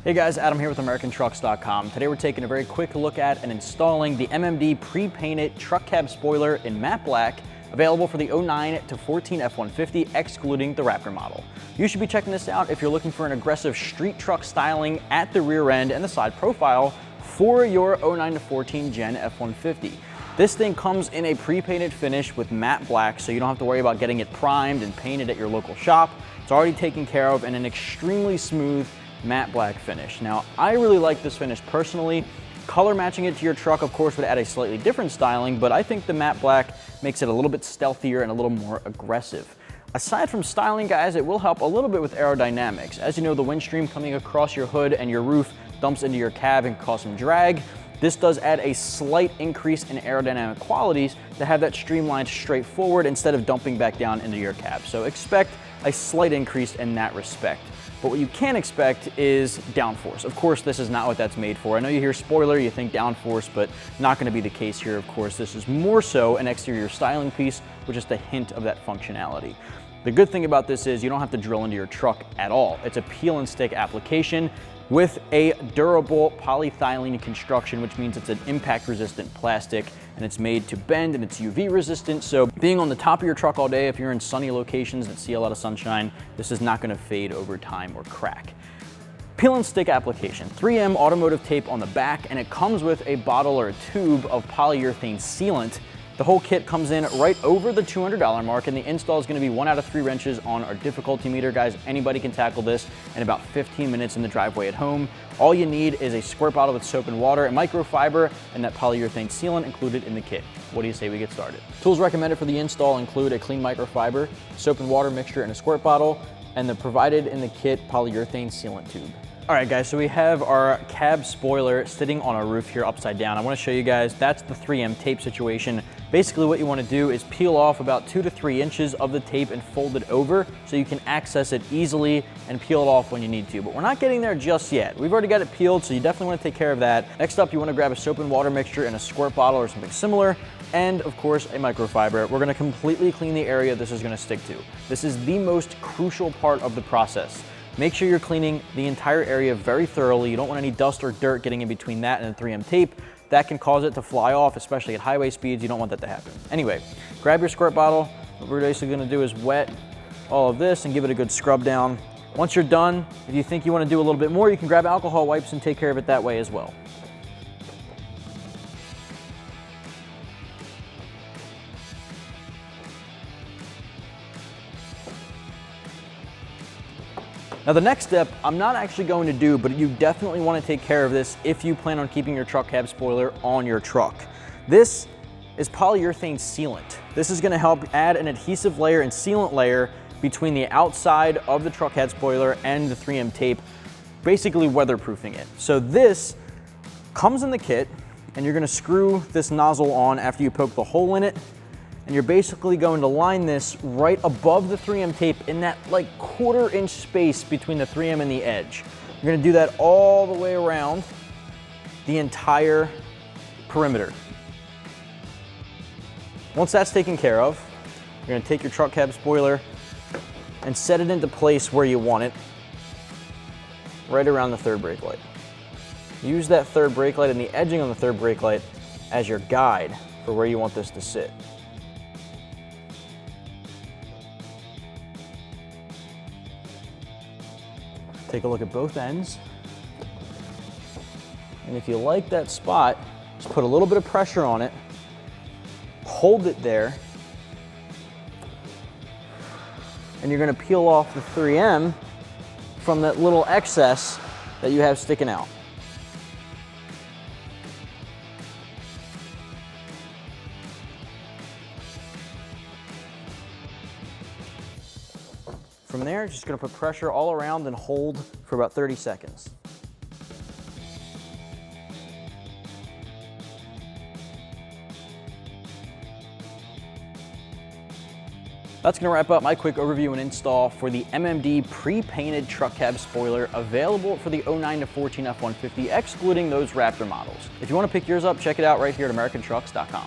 Hey guys, Adam here with AmericanTrucks.com. Today we're taking a very quick look at and installing the MMD pre-painted truck cab spoiler in matte black, available for the 09 to 14 F150, excluding the Raptor model. You should be checking this out if you're looking for an aggressive street truck styling at the rear end and the side profile for your 09 to 14 Gen F150. This thing comes in a pre-painted finish with matte black, so you don't have to worry about getting it primed and painted at your local shop. It's already taken care of in an extremely smooth matte black finish. Now, I really like this finish personally. Color matching it to your truck, of course, would add a slightly different styling, but I think the matte black makes it a little bit stealthier and a little more aggressive. Aside from styling, guys, it will help a little bit with aerodynamics. As you know, the wind stream coming across your hood and your roof dumps into your cab and cause some drag. This does add a slight increase in aerodynamic qualities to have that streamlined straight forward instead of dumping back down into your cab. So expect a slight increase in that respect. But what you can expect is downforce. Of course, this is not what that's made for. I know you hear spoiler, you think downforce, but not gonna be the case here, of course. This is more so an exterior styling piece with just a hint of that functionality. The good thing about this is you don't have to drill into your truck at all. It's a peel and stick application with a durable polyethylene construction, which means it's an impact resistant plastic and it's made to bend and it's UV resistant. So being on the top of your truck all day, if you're in sunny locations that see a lot of sunshine, this is not gonna fade over time or crack. Peel and stick application, 3M automotive tape on the back, and it comes with a bottle or a tube of polyurethane sealant. The whole kit comes in right over the $200 mark, and the install is going to be 1 out of 3 wrenches on our difficulty meter. Guys, anybody can tackle this in about 15 minutes in the driveway at home. All you need is a squirt bottle with soap and water, a microfiber, and that polyurethane sealant included in the kit. What do you say we get started? Tools recommended for the install include a clean microfiber, soap and water mixture, and a squirt bottle, and the provided in the kit polyurethane sealant tube. All right, guys, so we have our cab spoiler sitting on our roof here upside down. I wanna show you guys, that's the 3M tape situation. Basically what you wanna do is peel off about 2 to 3 inches of the tape and fold it over so you can access it easily and peel it off when you need to. But we're not getting there just yet. We've already got it peeled, so you definitely wanna take care of that. Next up, you wanna grab a soap and water mixture in a squirt bottle or something similar, and of course, a microfiber. We're gonna completely clean the area this is gonna stick to. This is the most crucial part of the process. Make sure you're cleaning the entire area very thoroughly. You don't want any dust or dirt getting in between that and the 3M tape. That can cause it to fly off, especially at highway speeds. You don't want that to happen. Anyway, grab your squirt bottle. What we're basically gonna do is wet all of this and give it a good scrub down. Once you're done, if you think you wanna do a little bit more, you can grab alcohol wipes and take care of it that way as well. Now the next step, I'm not actually going to do, but you definitely want to take care of this if you plan on keeping your truck cab spoiler on your truck. This is polyurethane sealant. This is going to help add an adhesive layer and sealant layer between the outside of the truck cab spoiler and the 3M tape, basically weatherproofing it. So this comes in the kit, and you're going to screw this nozzle on after you poke the hole in it. And you're basically going to line this right above the 3M tape in that like 1/4 inch space between the 3M and the edge. You're gonna do that all the way around the entire perimeter. Once that's taken care of, you're gonna take your truck cab spoiler and set it into place where you want it, right around the 3rd brake light. Use that 3rd brake light and the edging on the 3rd brake light as your guide for where you want this to sit. Take a look at both ends. And if you like that spot, just put a little bit of pressure on it, hold it there, and you're gonna peel off the 3M from that little excess that you have sticking out. From there, just gonna put pressure all around and hold for about 30 seconds. That's gonna wrap up my quick overview and install for the MMD pre-painted truck cab spoiler, available for the 09 to 14 F150, excluding those Raptor models. If you wanna pick yours up, check it out right here at AmericanTrucks.com.